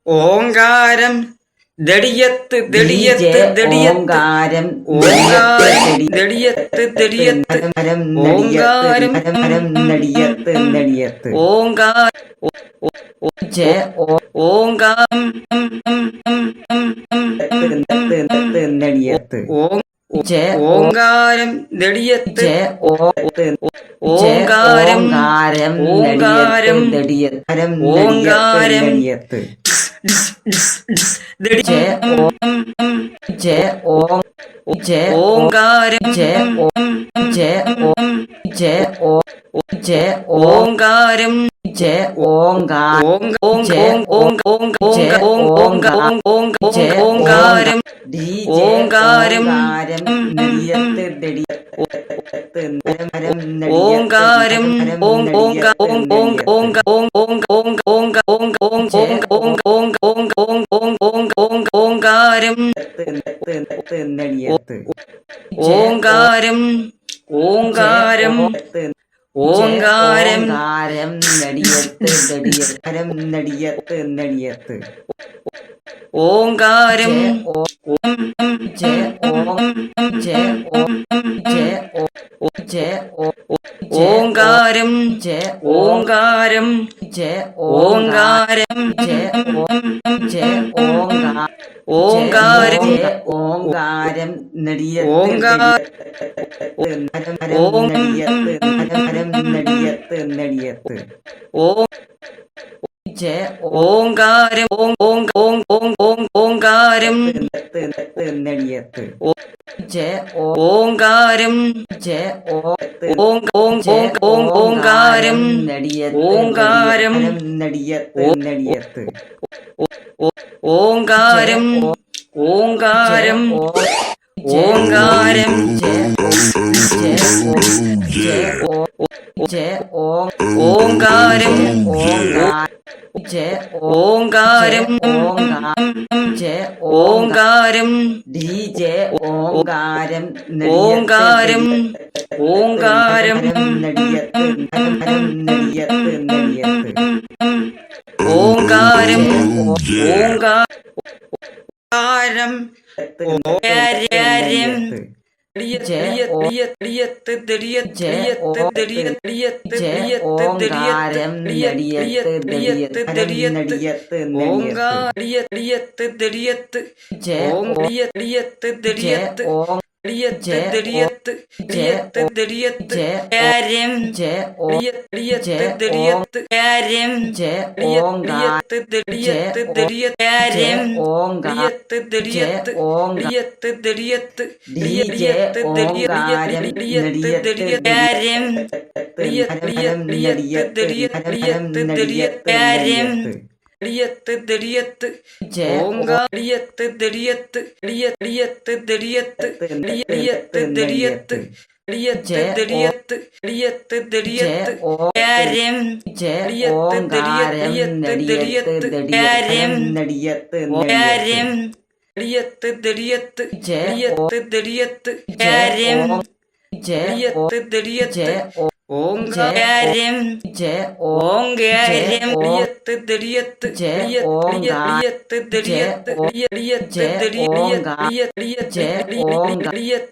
ഓങ്കാരം ദടിയത്ത് ദടിയത്ത് ദടിയത്ത് ഓങ്കാരം ഓങ്കാരം ദടിയത്ത് ദടിയത്ത് ഓങ്കാരം നടിയത്ത് നടിയത്ത് ഓങ്കാരം ഓങ്കാരം നടിയത്ത് ഓങ്കാരം ദടിയത്ത് ഓങ്കാരം ഓങ്കാരം നടിയത്ത് ഓങ്കാരം നടിയത്ത് ഓങ്കാരം ഓങ്കാരം ഓങ്കാരം ഓങ്കാരം ഓങ്കാരം ഓങ്കാരം ഓങ്കാരം ഓങ്കാരം ഓങ്കാരം നടിയത്ത് നടിയത്ത് നടിയത്ത് ഓങ്കാരം ഓങ്കാരം ഓങ്കാരം ഓങ്കാരം ഓങ്കാരം ഓങ്കാരം നടിയത്ത് നടിയത്ത് ഓങ്കാരം ഓങ്കാരം നടിയത്ത് ഓങ്കാരം ഓങ്കാരം ഓങ്കാരം നടിയത്ത് നടിയത്ത് ഓങ്കാരം ഓങ്കാരം ഓങ്കാരം ഓങ്കാരം ഓങ്കാരം ഓങ്കാരം ഓങ്കാരം ഓങ്കാരം ഓങ്കാരം നടിയത്ത് നടിയത്ത് നടിയത്ത് ഓങ്കാരം ഓങ്കാരം ഓങ്കാരം ഓങ്കാരം ഓങ്കാരം